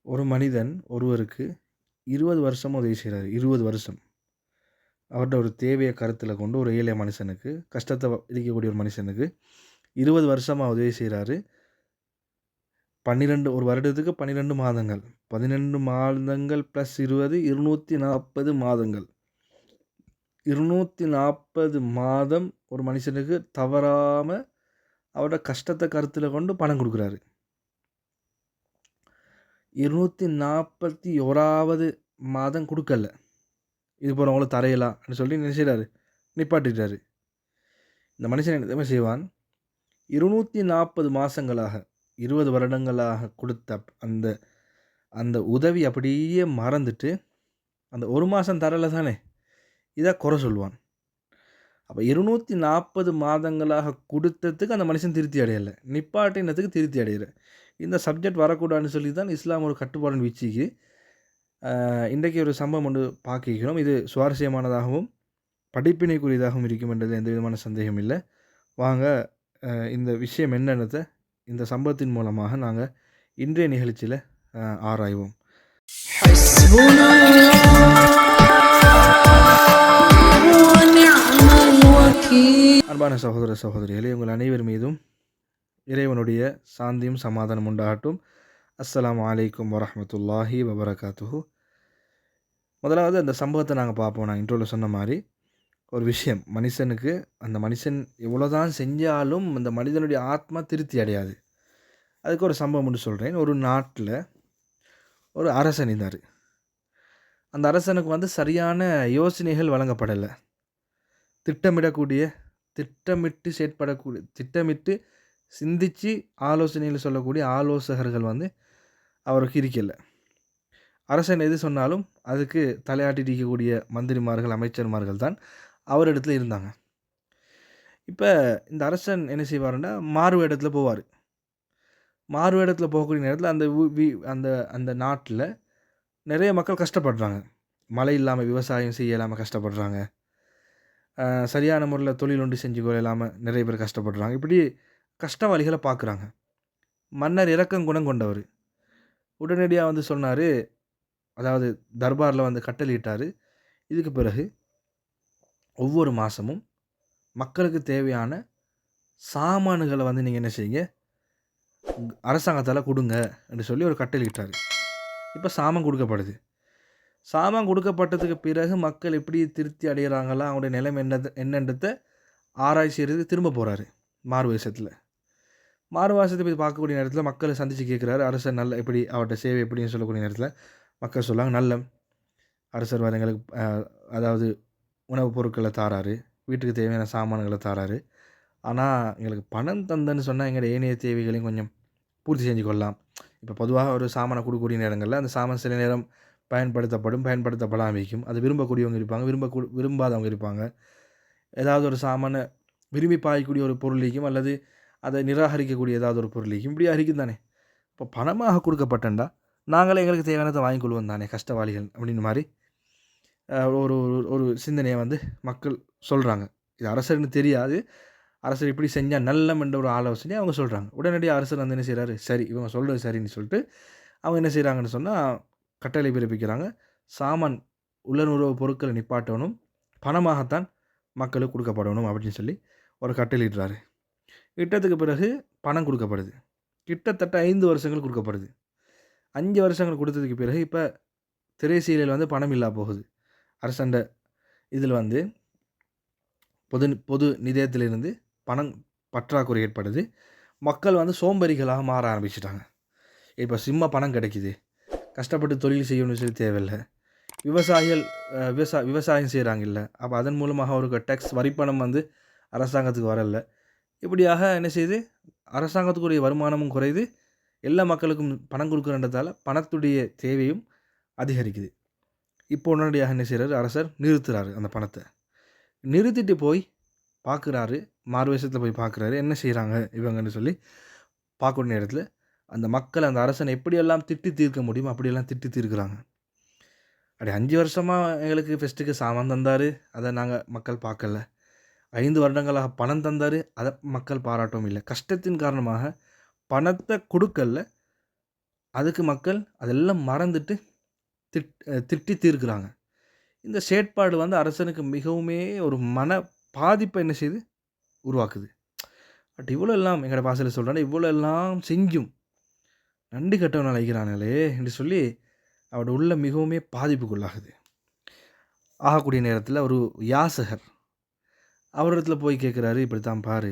ஒரு மனிதன் ஒருவருக்கு 20 வருஷமா உதவி செய்றாரு. 20 வருஷம். அவர்ட்ட ஒரு தேவைய கருத்தில கொண்டு ஒரு ஏழை மனுஷனுக்கு, கஷ்டத்த இருக்கக்கூடிய ஒரு மனுஷனுக்கு 20 வருஷமா உதவி செய்றாரு. 12 ஒரு வருடத்துக்கு 12 மாதங்கள். 12 மாதங்கள் + 20 240 மாதங்கள். 240 மாதம் ஒரு மனுஷனுக்கு தவறாம அவரோட கஷ்டத்த கருத்தில கொண்டு பணம் குடுக்குறாரு. 241வது மாதம் குடுக்கல. இது போல உங்களுக்கு தரையலான்னு சொல்லி என்ன செய்றாரு? நிப்பாட்டிட்டாரு. இந்த மனுஷன் என்ன தெரியுமா செய்வான்? 240 மாசங்களாக, 20 வருடங்களாக குடுத்த அந்த அந்த உதவி அப்படியே மறந்துட்டு, அந்த 1 மாசம் தரல தானே, இத குறை சொல்லுவான். அப்ப 240 மாதங்களாக குடுத்ததுக்கு அந்த மனுஷன் திருப்தி அடையல. நிப்பாட்டினதுக்கு திருப்தி அடையல. இந்த சப்ஜெக்ட் வரக்கூடாதுன்னு சொல்லி தான் இஸ்லாம் ஒரு கட்டுப்பாடுன்னு வச்சுக்கு, இன்றைக்கு ஒரு சம்பவம் ஒன்று பார்க்கிறோம். இது சுவாரஸ்யமானதாகவும், படிப்பினைக்குரியதாகவும் இருக்கும் என்றதில் எந்த விதமான சந்தேகம் இல்ல. வாங்க இந்த விஷயம் என்னன்றத இந்த சம்பவத்தின் மூலமாக நாங்க இன்றைய நிகழ்ச்சியில ஆராய்வோம். حسبنا الله ونعم الوكيل. அன்பான சகோதர சகோதரிகளே, உங்கள் அனைவர் மீதும் இறைவனுடைய சாந்தியும் சமாதானம் உண்டாகட்டும். அஸ்ஸலாமு அலைக்கும் வரஹ்மத்துல்லாஹி வபரகாத்துஹு. முதலாவது அந்த சம்பவத்தை நாங்க பார்ப்போம். நான் இன்ட்ரோல சொன்ன மாரி, ஒரு விஷயம் மனுஷனுக்கு அந்த மனுஷன் எவ்வளோதான் செஞ்சாலும் அந்த மனிதனுடைய ஆத்மா திருப்தி அடையாது. அதுக்கு ஒரு சம்பவம் ஒன்று சொல்றேன். ஒரு நாட்ல ஒரு அரசன் இருந்தாரு. அந்த அரசனுக்கு வந்து சரியான யோசனைகள் வழங்கப்படல. திட்டமிடக்கூடிய, திட்டமிட்டு செயற்படக்கூடிய, திட்டமிட்டு சிந்திச்சு ஆலோசனைகள் சொல்லக்கூடிய ஆலோசகர்கள் வந்து அவருக்கு இருக்கல. அரசன் எது சொன்னாலும் அதுக்கு தலையாட்டிட்டு இருக்கக்கூடிய மந்திரிமார்கள், அமைச்சர்மார்கள் தான் அவரிடத்துல இருந்தாங்க. இப்ப இந்த அரசன் என்ன செய்வாருன்னா, மாறு வேடத்துல போவாரு. மாறு வேடத்துல போகக்கூடிய நேரத்துல அந்த உ வி அந்த அந்த நாட்ல நெறைய மக்கள் கஷ்டப்படுறாங்க. மழை இல்லாம விவசாயம் செய்ய இயலாம கஷ்டப்படுறாங்க. சரியான முறையில தொழில் ஒன்று செஞ்சு கொள்ள இல்லாம நெறைய பேர் கஷ்டப்படுறாங்க. இப்படி கஷ்டவாளிகள பார்க்குறாங்க. மன்னர் இரக்கம் குணம் கொண்டவரு. உடனடியா வந்து சொன்னாரு, அதாவது தர்பார்ல வந்து கட்டளையிட்டாரு. இதுக்கு பிறகு ஒவ்வொரு மாசமும் மக்களுக்கு தேவையான சாமானுகள வந்து நீங்க என்ன செய்யுங்க, அரசாங்கத்தால குடுங்க என்று சொல்லி ஒரு கட்டளையிட்டாரு. இப்ப சாமான் குடுக்கப்படுது. சாமான் குடுக்கப்பட்டதுக்கு பிறகு மக்கள் எப்படி திருப்தி அடையறாங்களா, அவங்களுடைய நிலைமை என்னன்றத ஆராய்ச்சி செய்றதுக்கு திரும்ப போறாரு. மாறுவேஷத்துல. மாறுவேஷத்த போய் பார்க்கக்கூடிய நேரத்துல மக்கள சந்திச்சு கேட்கிறாரு. அரசர் நல்ல எப்படி அவர்ட்ட சேவை எப்படின்னு சொல்லக்கூடிய நேரத்துல மக்கள் சொல்றாங்க, "நல்ல அரசர் வர எங்களுக்கு அதாவது உணவுப் பொருட்கள தாராரு. வீட்டுக்கு தேவையான சாமான்கள தாராரு. ஆனா எங்களுக்கு பணம் தந்தன்னு சொன்னா எங்களுடைய ஏனைய தேவைகளையும் கொஞ்சம் பூர்த்தி செஞ்சு கொள்ளலாம்." இப்ப பொதுவாக ஒரு சாமான குடுக்கக்கூடிய நேரங்கள்ல அந்த சாமான் சில நேரம் பயன்படுத்தப்படும், பயன்படுத்தப்படாம இருக்கும். அது விரும்பக்கூடியவங்க இருப்பாங்க, விரும்பாதவங்க இருப்பாங்க. ஏதாவது ஒரு சாமான விரும்பி பாயக்கூடிய ஒரு பொருள் இருக்கும், அல்லது அதை நிராகரிக்கக்கூடிய ஏதாவது ஒரு பொருள் இருக்கும். இப்படியா இருக்கும் தானே. இப்போ பணமாக கொடுக்கப்பட்டண்டா, நாங்களே எங்களுக்கு தேவையானதை வாங்கிக் கொள்வோம் தானே கஷ்டவாளிகள் அப்படின்னு மாரி ஒரு ஒரு ஒரு சிந்தனையை வந்து மக்கள் சொல்றாங்க. இது அரசர்ன்னு தெரியாது. அரசர் இப்படி செஞ்சா நல்லம் என்ற ஒரு ஆலோசனையை அவங்க சொல்றாங்க. உடனடியா அரசர் வந்து என்ன செய்றாரு, சரி இவங்க சொல்றது சரின்னு சொல்லிட்டு, அவங்க என்ன செய்றாங்கன்னு சொன்னா, கட்டளை பிறப்பிக்கிறாங்க. சாமான் உள்ளுணர்வு பொருட்கள நிப்பாட்டணும். பணமாகத்தான் மக்களுக்கு குடுக்கப்படணும் அப்படின்னு சொல்லி ஒரு கட்டளையிடுறாரு. இட்டதுக்கு பிறகு பணம் குடுக்கப்படுது. கிட்டத்தட்ட 5 வருஷங்கள் குடுக்கப்படுது. 5 வருஷங்கள் குடுத்ததுக்கு பிறகு இப்ப திரைசீலையில வந்து பணம் இல்லா போகுது. அரசண்ட இதில வந்து பொது பொது நிதியத்திலிருந்து பணம் பற்றாக்குறை ஏற்படுது. மக்கள் வந்து சோம்பேறிகளாக மாற ஆரம்பிச்சுட்டாங்க. இப்ப சும்மா பணம் கிடைக்குது. கஷ்டப்பட்டு தொழில் செய்யணும்னு சொல்லி தேவையில்ல. விவசாயிகள் விவசாயம் செய்றாங்கல்ல. அப்ப அதன் மூலமாக அவருக்கு டேக்ஸ் வரிப்பணம் வந்து அரசாங்கத்துக்கு வரல. இப்படியாக என்ன செய்யுது, அரசாங்கத்துக்குரிய வருமானமும் குறையுது. எல்லா மக்களுக்கும் பணம் குடுக்குறன்றதால பணத்துடைய தேவையும் அதிகரிக்குது. இப்போ உடனடியாக என்ன செய்றாரு, அரசர் நிறுத்துறாரு அந்த பணத்த. நிறுத்திட்டு போய் பார்க்குறாரு, மாறுவேஷத்துல போய் பார்க்குறாரு. என்ன செய்றாங்க இவங்கன்னு சொல்லி பார்க்கக்கூடிய நேரத்துல, அந்த மக்கள் அந்த அரசன எப்படியெல்லாம் திட்டி தீர்க்க முடியுமோ அப்படியெல்லாம் திட்டி தீர்க்கிறாங்க. "அட 5 வருஷமா எங்களுக்கு ஃபெஸ்ட்டுக்கு சாமான் தந்தாரு. அத நாங்க மக்கள் பார்க்கல. 5 வருடங்களாக பணம் தந்தாரு. அத மக்கள் பாராட்டவும் இல்ல. கஷ்டத்தின் காரணமாக பணத்த குடுக்கல. அதுக்கு மக்கள் அதெல்லாம் மறந்துட்டு திட்டி தீர்க்கிறாங்க. இந்த செயற்பாடு வந்து அரசனுக்கு மிகவுமே ஒரு மன பாதிப்பை என்ன செய்யுது? உருவாக்குது. பட் இவ்வளோ எல்லாம் எங்கட பாஷையில சொல்றேன்னா, இவ்வளோ எல்லாம் செஞ்சும் நன்றி கெட்டவனா அழைக்கிறானுங்களே என்று சொல்லி அவரோட உள்ளம் மிகவுமே பாதிப்புக்குள்ளாகுது. ஆகக்கூடிய நேரத்தில ஒரு யாசகர் அவரிடத்துல போய் கேட்குறாரு, "இப்படித்தான் பாரு."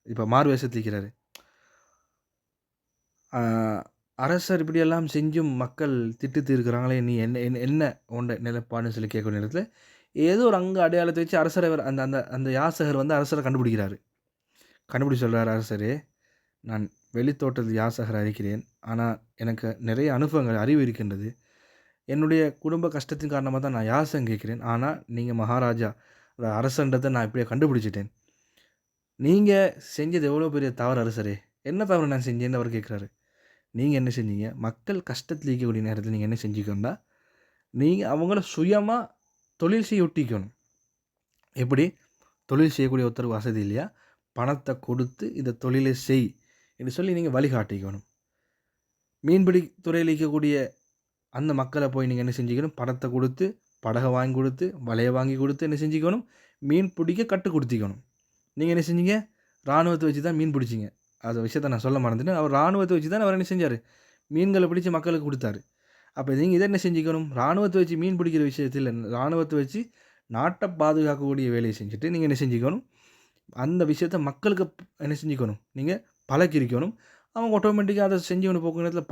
இப்ப மாறு வேஷத்துல இருக்கிறாரு. "ஆ அரசர் இப்படியெல்லாம் செஞ்சும் மக்கள் திட்டு தீர்க்கிறாங்களே, நீ என்ன என்ன என்ன உன்ட நிலைப்பாடுன்னு?" சொல்லி கேட்கக்கூடிய நேரத்தில, ஏதோ ஒரு அங்க அடையாளத்த வச்சு அரசர அந்த அந்த அந்த யாசகர் வந்து அரசர கண்டுபிடிக்கிறாரு. கண்டுபிடிச்சு சொல்றாரு, "அரசரே, நான் வெளித்தோற்றத்தில் யாசகரா இருக்கிறேன். ஆனா எனக்கு நிறைய அனுபவங்கள், அறிவு இருக்கின்றது. என்னுடைய குடும்ப கஷ்டத்தின் காரணமா தான் நான் யாசகம் கேட்கிறேன். ஆனா நீங்க மகாராஜா, அரசன்றத நான் இப்படியே கண்டுபிடிச்சுட்டேன். நீங்க செஞ்சது எவ்வளோ பெரிய தவறு அரசரே! என்ன தவறு நான் செஞ்சேன்னு?" அவர் கேட்குறாரு. நீங்க என்ன செஞ்சீங்க? மக்கள் கஷ்டத்தில இருக்கக்கூடிய நேரத்தில நீங்க என்ன செஞ்சுக்கணும்னா, நீங்க அவங்கள சுயமா தொழில் செய்ய விட்டிக்கணும். எப்படி? தொழில் செய்யக்கூடிய ஒருத்தருக்கு வசதி இல்லையா? பணத்த கொடுத்து இந்த தொழிலை செய் என்று சொல்லி நீங்க வழிகாட்டிக்கணும். மீன்பிடி துறையில இருக்கக்கூடிய அந்த மக்கள போய் நீங்க என்ன செஞ்சுக்கணும்? பணத்த குடுத்து, படக வாங்கி குடுத்து, வலைய வாங்கி குடுத்து என்ன செஞ்சுக்கணும்? மீன் பிடிக்க கத்துக் குடுத்திக்கணும். நீங்க என்ன செஞ்சீங்க? ராணுவத்த வச்சு தான் மீன் பிடிச்சீங்க. அந்த விஷயத்த நான் சொல்ல மறந்துட்டேன். அவர் ராணுவத்த வச்சு தானே அவர் என்ன செஞ்சாரு? மீன்கள பிடிச்சு மக்களுக்கு குடுத்தாரு. அப்ப நீங்க இத என்ன செஞ்சுக்கணும்? ராணுவத்த வச்சு மீன் பிடிக்கிற விஷயத்தில ராணுவத்த வச்சு நாட்ட பாதுகாக்கக்கூடிய வேலைய செஞ்சுட்டு, நீங்க என்ன செஞ்சுக்கணும்? அந்த விஷயத்த மக்களுக்கு என்ன செஞ்சுக்கணும்? நீங்க பழக்கியிருக்கணும். அவங்க ஆட்டோமேட்டிக்கா அத செஞ்சு கொண்டு போகக்கூடிய நேரத்தில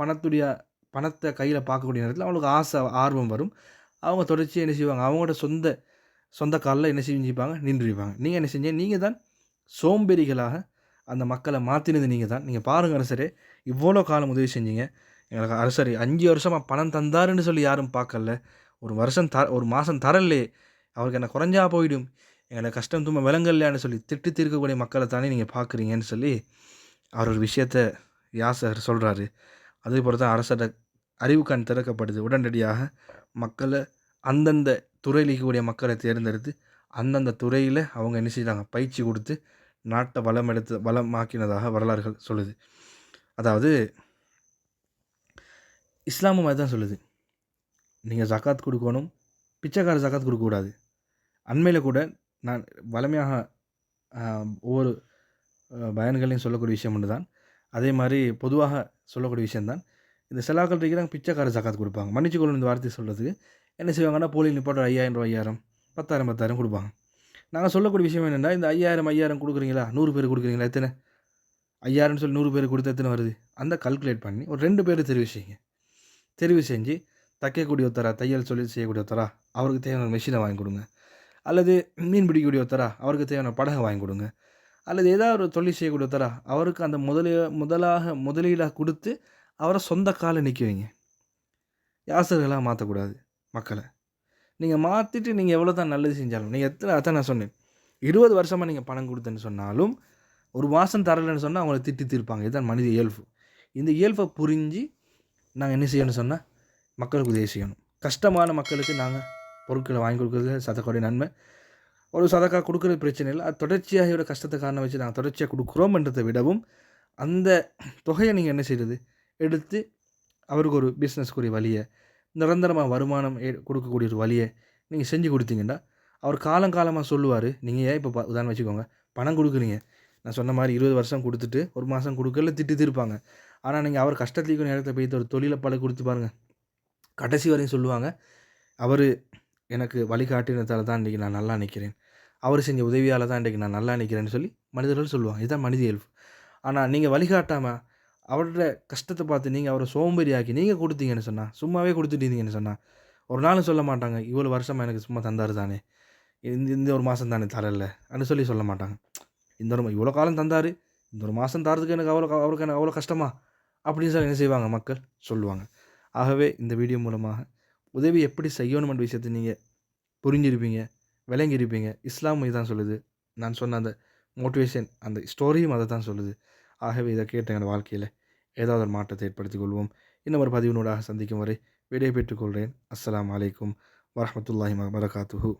பணத்த கையில பார்க்கக்கூடிய நேரத்தில அவங்களுக்கு ஆசை, ஆர்வம் வரும். அவங்க தொடர்ச்சியா என்ன செய்வாங்க? அவங்களோட சொந்த சொந்த கால்ல என்ன செஞ்சுப்பாங்க? நின்றுப்பாங்க. நீங்க என்ன செஞ்சீங்க? நீங்க தான் சோம்பேறிகளாக அந்த மக்கள மாத்தினது நீங்க தான். நீங்க பாருங்க அரசரே, இவ்வளோ காலம் உதவி செஞ்சீங்க. எங்களுக்கு அரசர் 5 வருஷமா பணம் தந்தாருன்னு சொல்லி யாரும் பார்க்கல. 1 மாசம் தரல்லையே, அவருக்கு என்ன குறைஞ்சா போயிடும். எங்கள கஷ்டம் துன்பம் விளங்கல்லையான்னு சொல்லி திட்டி தீர்க்கக்கூடிய மக்கள தானே நீங்க பார்க்குறீங்கன்னு சொல்லி, அவர் ஒரு விஷயத்த யாசகர் சொல்றாரு. அதேபோல தான் அரசரோட அறிவு கண் திறக்கப்படுது. உடனடியாக மக்கள அந்தந்த துறையில இருக்கக்கூடிய மக்கள தேர்ந்தெடுத்து, அந்தந்த துறையில அவங்க என்ன செய்றாங்க? பயிற்சி குடுத்து, நாட்ட வளமாக்கினதாக வரலாறுகள் சொல்லுது. அதாவது இஸ்லாமும் அதுதான் சொல்லுது. நீங்க ஜகாத் குடுக்கணும். பிச்சைக்காரன் ஜகாத் குடுக்கக்கூடாது. அண்மையில கூட நான் வழமையாக அ ஒவ்வொரு பயான்கள்லையும் சொல்லக்கூடிய விஷயம் ஒன்று தான். அதே மாரி பொதுவாக சொல்லக்கூடிய விஷயம் தான். இந்த செலாக்கள் இருக்கிறாங்க பிச்சைக்கார ஜகாத் குடுப்பாங்க. மன்னிச்சுக்கொள்ளணும் இந்த வார்த்தைய சொல்றதுக்கு. என்ன செய்வாங்கன்னா, போலியில் நிப்பாட்ட ரூ. 5000 5000 10,000 10,000 குடுப்பாங்க. நாங்க சொல்லக்கூடிய விஷயம் என்னன்னா, இந்த 5000 5000 குடுக்குறீங்களா? 100 பேருக்கு குடுக்குறீங்களா? எத்தன? 5000ன்னு சொல்லி 100 பேருக்கு குடுத்தா எத்தன வருது? அந்த கால்குலேட் பண்ணி ஒரு 2 பேர தெரிவு செய்யுங்க. தெரிவு செஞ்சு தைக்கக்கூடிய ஒருத்தரா, தையல் தொழில் செய்யக்கூடிய ஒருத்தரா, அவருக்கு தேவையான மெஷின வாங்கி குடுங்க. அல்லது மீன் பிடிக்கக்கூடிய ஒருத்தரா, அவருக்கு தேவையான படக வாங்கி குடுங்க. அல்லது ஏதாவது ஒரு தொழில் செய்யக்கூடிய ஒருத்தரா, அவருக்கு அந்த முதலீடா குடுத்து, அவர சொந்த கால்ல நிக்க வைங்க. யாசகர்களா மாத்தக்கூடாது மக்கள. நீங்க மாத்திட்டு நீங்க எவ்வளோ தான் நல்லது செஞ்சாலும், நீங்க அதான் நான் சொன்னேன். 20 வருஷமா நீங்க பணம் குடுத்தேன்னு சொன்னாலும், 1 மாசம் தரலன்னு சொன்னா அவங்கள திட்டி தீர்ப்பாங்க. இதுதான் மனித இயல்பு. இந்த இயல்ப புரிஞ்சு நாங்க என்ன செய்யணும்னு சொன்னா, மக்களுக்கு உதவி செய்யணும். கஷ்டமான மக்களுக்கு நாங்க பொருட்கள வாங்கி குடுக்குறது சதக்கோடைய நன்மை. ஒரு சதக்கா குடுக்குறது பிரச்சனை இல்ல. அது தொடர்ச்சியா இவரோட கஷ்டத்த காரணம் வச்சு நாங்க தொடர்ச்சியா குடுக்குறோம்ன்றத விடவும், அந்த தொகைய நீங்க என்ன செய்றது? எடுத்து அவருக்கு ஒரு பிசினஸ்க்குரிய வழிய, நிரந்தரமா வருமானம் குடுக்கக்கூடிய ஒரு வழிய நீங்க செஞ்சு குடுத்தீங்கன்னா, அவர் காலம் காலமா சொல்லுவாரு. நீங்க ஏன் இப்ப உதாரணம் வச்சுக்கோங்க. பணம் குடுக்குறீங்க. நான் சொன்ன மாரி 20 வருஷம் குடுத்துட்டு, 1 மாசம் குடுக்கல திட்டி தீர்ப்பாங்க. ஆனா நீங்க அவர் கஷ்டத்துல இருக்கிற நேரத்துல போயிட்டு ஒரு தொழில குடுத்து பாருங்க. கடைசி வரையும் சொல்லுவாங்க. அவரு எனக்கு வழிகாட்டினதால தான் இன்னைக்கு நான் நல்லா நிக்கிறேன். அவரு செஞ்ச உதவியால தான் இன்றைக்கு நான் நல்லா நிக்கிறேன்னு சொல்லி மனிதர்கள் சொல்லுவாங்க. இதுதான் மனித இயல்பு. ஆனா நீங்க வழிகாட்டாம, அவரோட கஷ்டத்த பார்த்து நீங்க அவர சோம்பேறியாக்கி நீங்க குடுத்தீங்கன்னு சொன்னா, சும்மாவே குடுத்துட்டு இருந்தீங்கன்னு சொன்னா, ஒரு நாளும் சொல்ல மாட்டாங்க. இவ்வளோ வருஷமா எனக்கு சும்மா தந்தாரு தானே. இந்த இந்த 1 மாசம் தானே தரல. அப்டின்னு சொல்லி சொல்ல மாட்டாங்க. இவ்வளோ காலம் தந்தாரு. இந்த 1 மாசம் தரதுக்கு அவருக்கு எனக்கு அவ்வளோ கஷ்டமா? அப்படின்னு சொல்லி என்ன செய்வாங்க மக்கள் சொல்லுவாங்க. ஆகவே இந்த வீடியோ மூலமாக உதவி எப்படி செய்யணும்ன்ற விஷயத்த நீங்க புரிஞ்சிருப்பீங்க, விளங்கியிருப்பீங்க. இஸ்லாமும் இதான் சொல்லுது. நான் சொன்ன அந்த மோட்டிவேஷன் அந்த ஸ்டோரியும் அத தான் சொல்லுது. ஆகவே இத கேட்ட என்னோட வாழ்க்கையில ஏதாவது ஒரு மாற்றத்தை ஏற்படுத்திக் கொள்வோம். இன்னும் ஒரு பதிவினூடாக சந்திக்கும் வரை விடை பெற்றுக் கொள்கிறேன். அஸ்ஸலாமு அலைக்கும் வரஹ்மத்துல்லாஹி வபரகாத்துஹு.